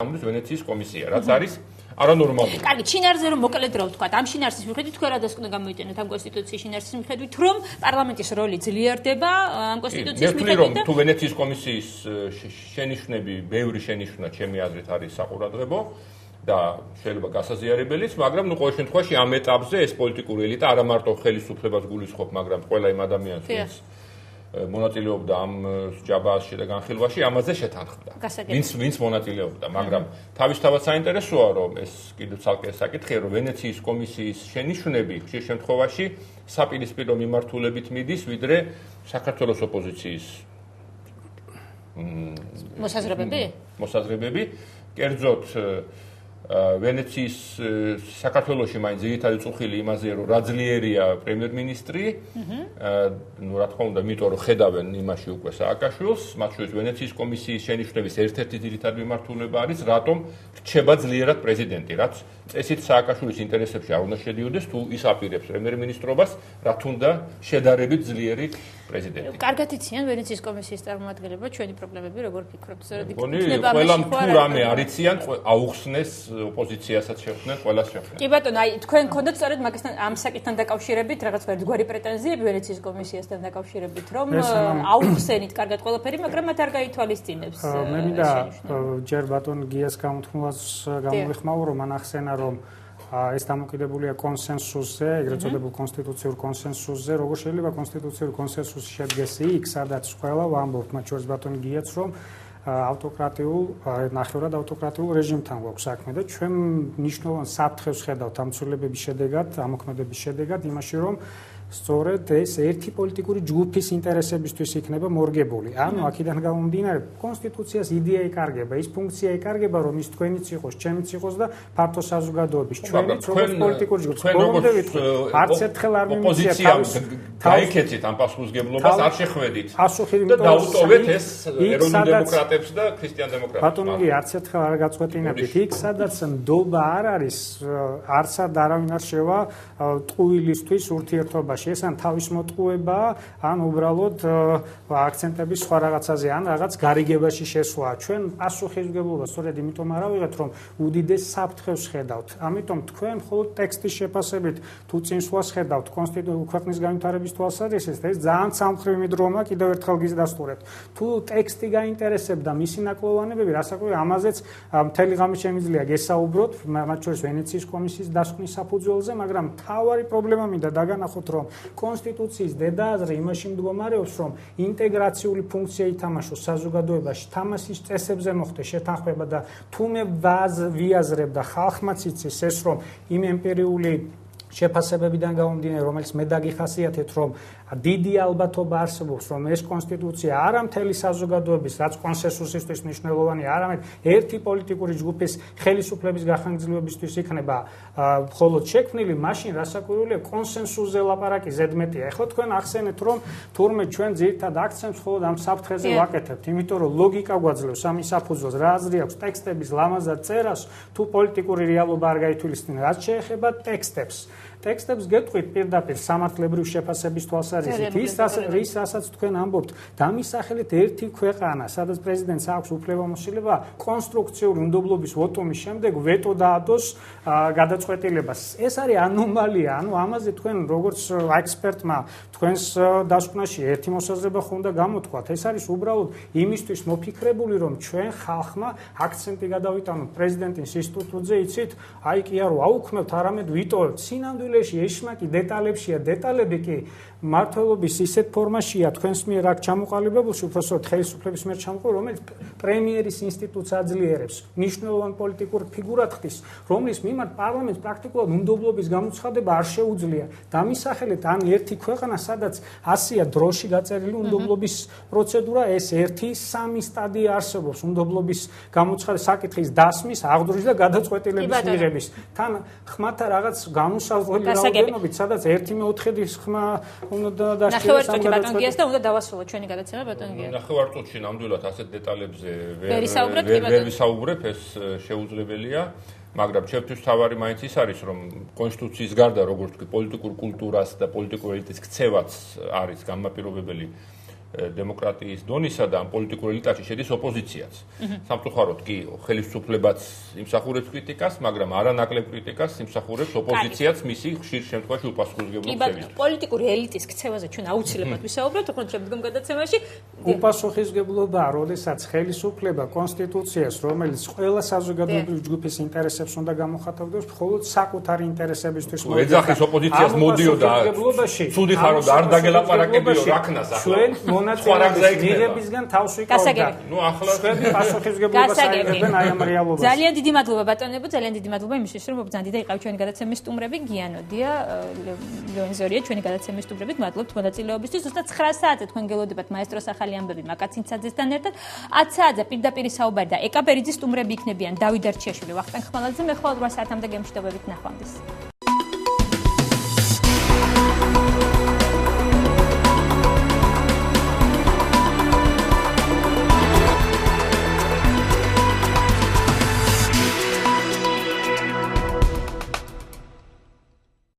გამოდის ვენეციის კომისია, რაც არის არანორმალური. კარგი, შინაარსზე რომ მოკლედ რა ვთქვა, ამ შინაარსის მიხედვით თქვენ რა დასკვნა გამოიტანეთ ამ კონსტიტუციის შინაარსის მიხედვით, რომ პარლამენტის როლი ძლიერდება ამ კონსტიტუციის მიხედვით. თუ ვენეციის კომისიის შენიშვნები, ბევრი შენიშვნა ჩემი აზრით არის საყურადღებო და შეიძლება გასაზიარებელიც, მაგრამ ყოველ შემთხვევაში ამ ეტაპზე ეს პოლიტიკური ელიტა არა მარტო ხელისუფლებას გულისხმობს, მაგრამ ყველა იმ ადამიანს, ვინც მონაწილეობდა ამ ჯაბაასში და განხილვაში, ამაზე შეთანხმდა. ვინც მონაწილეობდა, მაგრამ თავისთავად საინტერესოა, რომ ეს კიდევ ცალკე საკითხია, რომ ვენეციის კომისიის შენიშვნები ხშირ შემთხვევაში საპირისპირო მიმართულებით მიდის, ვიდრე საქართველოს ოპოზიციის მოსაზრებები. კერძოდ ვენეციის საქართველოში მაინც ძირითადი წუხილი იმაზეა, რომ რა ძლიერია პრემიერ-მინისტრი, რა თქმა უნდა, იმიტომ რომ ხედავენ იმაში უკვე სააკაშვილს, მათ შორის ვენეციის კომისიის შენიშვნების ერთ-ერთი ძირითადი მიმართულება არის, რატომ რჩება ძლიერად პრეზიდენტი, რაც წესით სააკაშვილის ინტერესებში არ უნდა შედიოდეს, თუ ის აპირებს პრემიერ-მინისტრობას, რა თუნდა შედარებით ძლიერი პრეზიდენტი. კარგად იციან ვენეციის კომისიის წარმომადგენლები ჩვენი პრობლემები, როგორ ფიქრობთ, სწორედ იქნება ყველამ თუ რამე არიციან, აუხსნეს ოპოზიციასაც შეხვდნენ, ყველას შეხვდნენ. კი ბატონო, აი თქვენ გქონდათ სწორედ მაგასთან ამ საკითხთან დაკავშირებით რაღაც გვარი პრეტენზიები ვენეციის კომისიასთან დაკავშირებით, რომ აუხსენით კარგად ყველაფერი, მაგრამ მათ არ გაითვალისწინებს. მე მინდა ჯერ ბატონ გიას გამოთქმულას გამოვიხმაო, რომ მან ახსენა, რომ ეს დამოკიდებულია კონსენსუსზე, ეგრეთ წოდებულ კონსტიტუციურ კონსენსუსზე, როგორ შეიძლება კონსტიტუციურ კონსენსუსი შედგეს იქ, სადაც ყველა ვამბობთ, მათ შორის ბატონ გიაც, რომ ავტოკრატიულ, ნახევრად ავტოკრატიულ რეჟიმთან გვაქვს საქმე და ჩვენ მნიშვნელოვან საფრთხეს ხედავთ ამ ცვლილებების შედეგად, ამოქმედების შედეგად იმაში, რომ სწორედ ეს ერთი პოლიტიკური ჯგუფის ინტერესებისთვის იქნება მორგებული. ანუ აქედან გამომდინარე, კონსტიტუციას იდეა იკარგება, ის ფუნქცია იკარგება, რომ ის თქვენიც იყოს, ჩემიც იყოს და ფართო საზოგადოების ჩვენიც როგორც პოლიტიკური ჯგუფი. ბოლომდე ვიტყვი, არც ერთხელ არ მიმიჩნია გაიქეცით ამ პასუხისგებლობას, არ შეხვედით. და დაუტოვეთ ეს ეროვნულ დემოკრატებს და ქრისტიან დემოკრატებს. ბატონი, არც ერთხელ არ გაწყვეტინებით. იქ სადაც ნდობა არ არის, არც არავინ არ შევა ტყუილისთვის ურთიერთობაში. ეს ან თავის მოტყუება, ან უბრალოდ აქცენტების სხვა რაღაცაზე, ან რაღაც გარიგებაში შესვლა. ჩვენ პასუხისმგებლობას სწორედ იმიტომ არ ავიღეთ, რომ უდიდეს საფრთხეს ხედავთ. ამიტომ თქვენ მხოლოდ ტექსტის შეფასებით თუ წინსვლას ხედავთ ქვეყნის განვითარების თვალსაზრისით, ეს ძალიან სამხრივი მიდრომა, კიდევ ერთხელ გიზდასტურებთ. თუ ტექსტი გაინტერესებდა მისი ნაკლოვანებები, რასაკვირველია, ამაზეც მთელი ღამე შემიძლია გესაუბროთ, მათ შორის ვენეციის კომისიის დასკვნის საფუძველზე, მაგრამ მთავარი პრობლემა მინდა დაგანახოთ, რომ კონსტიტუციის დედააზრი იმაში მდგომარეობს, რომ ინტეგრაციული ფუნქცია ითამაშოს საზოგადოებაში, თამასის წესებზე მოხდეს შეთანხმება და თუ მე ვიაზრებ და ხალხმაც იცის ეს, რომ იმ ემპირიული შეფასებებიდან გამომდინარე, რომელიც მე დაგიხასიათეთ, რომ დიდი ალბათობა არსებობს, რომ ეს კონსტიტუცია არა მთელი საზოგადოების, რაც კონსენსუსისთვის მნიშვნელოვანია, არამედ ერთი პოლიტიკური ჯგუფის ხელისუფლების გახანგრძლივებისთვის იქნება მხოლოდ შექმნილი, მაშინ რასაკვირველია კონსენსუსზე ლაპარაკი ზედმეტია. ეხლა თქვენ ახსენეთ, რომ თურმე ჩვენ ძირითადად აქცენტს მხოლოდ ამ საფრთხეზე ვაკეთებთ, იმიტომ რომ ლოგიკა გვაძლევს ამის საფუძველს, რა აზრი აქვს ტექსტების ლამაზად წერას, თუ პოლიტიკური რეალობა არ გაითვალისწინა, რაც შეეხება ტექსტებს. ტექსტებს გეტყვით პირდაპირ სამართლებრივი შეფასების თვალსაზრისით, ის რასაც თქვენ ამბობთ, დამისახელეთ ერთი ქვეყანა, სადაც პრეზიდენტს აქვს უფლებამოსილება კონსტრუქციული უნდობლობის ვოტუმის შემდეგ ვეტო დაადოს გადაწყვეტილებას. ეს არის ანომალია, ანუ ამაზე თქვენ როგორც ექსპერტმა თქვენს დასკვნაში ერთი მოსაზრება ხონდა გამოთქვათ. ეს არის უბრალოდ იმისთვის მოფიქრებული, რომ ჩვენ ხალხმა აქცენტი გადავიტანოთ პრეზიდენტის ინსტიტუტზე, იცით, აი კი არ აუქმებთ, არამედ ვიტოვებთ. სინამდვილეში ეშმაკი დეტალებშია, დეტალები კი მართლობის ისეთ ფორმაშია თქვენს მიერ აქ ჩამოყალიბებულში, უბრალოდ ხელისუფლების მიერ ჩამოყალიბებული, რომელიც პრემიერის ინსტიტუტს აძლიერებს, მნიშვნელოვან პოლიტიკურ ფიგურად ხდის, რომლის მიმართ პარლამენტს პრაქტიკულად უნდობლობის გამოცხადება არ შეუძლია. დამისახელეთ ან ერთი ქვეყანა, სადაც 100-ია დროში გაწერილი უნდობლობის პროცედურა, ეს 1-3 სტადია არსებობს უნდობლობის გამოცხადება, საკითხის დასმის, აღძვრის და გადაწყვეტილების მიღების. თან ხმათა რაღაც განუსაზღვრელი რაოდენობით, სადაც 1/4 ხმა უნდა ნახევარ წუთი ბატონ გიას და უნდა დავასრულოთ ჩვენი გადაცემა ბატონ გია. ნახევარ წუთში ნამდვილად ასეთ დეტალებზე ვერ ვისაუბრებ, ეს შეუძლებელია, მაგრამ ჩემთვის თავარი მაინც ის არის, რომ კონსტიტუციის გარდა, როგორც ვთქვი, პოლიტიკურ კულტურას და პოლიტიკურ ელიტის ქცევაც არის განმაპირობებელი დემოკრატიის დონისა და პოლიტიკურ ელიტაში შედის ოპოზიციაც. სამწუხაროდ კი ხელისუფლებაც იმსახურებს კრიტიკას, მაგრამ არანაკლებ კრიტიკას იმსახურებს ოპოზიციაც მისი ხშირ შემთხვევაში უპასუხისმგებლობისთვის. პოლიტიკური ელიტის ქცევაზე ჩვენ აუცილებლად ვისაუბრებთ, თქო შემდგომ გადაცემაში. უპასუხისმგებლობა, როდესაც ხელისუფლება კონსტიტუციას, რომელიც ყველა საზოგადოებრივ ჯგუფის ინტერესებს უნდა გამოხატავდეს, მხოლოდ საკუთარი ინტერესებისთვის ეძახის ოპოზიციას მოდიოდა. ცუდი ხარო და არ დაგელაპარაკებიო რაკნას ახლა. მონაწილეობის მიღებისგან თავს ვიკავდა. ნუ ახლა შვედი პასუხისმგებლობას აიღებენ აი ამ რეალობას. ძალიან დიდი მადლობა ბატონებო, ძალიან დიდი მადლობა იმისთვის, რომ ბრძანდი და იყავ ჩვენი გადაცემის სტუმრები, გიანოდია, ლეონზორია ჩვენი გადაცემის სტუმრებით. მადლობთ მონაწილეობისთვის. ზუსტად 9 საათზე თქვენ გელოდებათ მაესტროს ახალი ამბები მაკაცინცაძესთან ერთად. 10 საათზე პირდაპირ საუბარი და ეკაბერიძის სტუმრები იქნებიან დავით არჩიაშვილი, ვახტანგ ხმალაძე. მე ხვალ 8 საათამდე გემშვიდობებით ნახვამდის.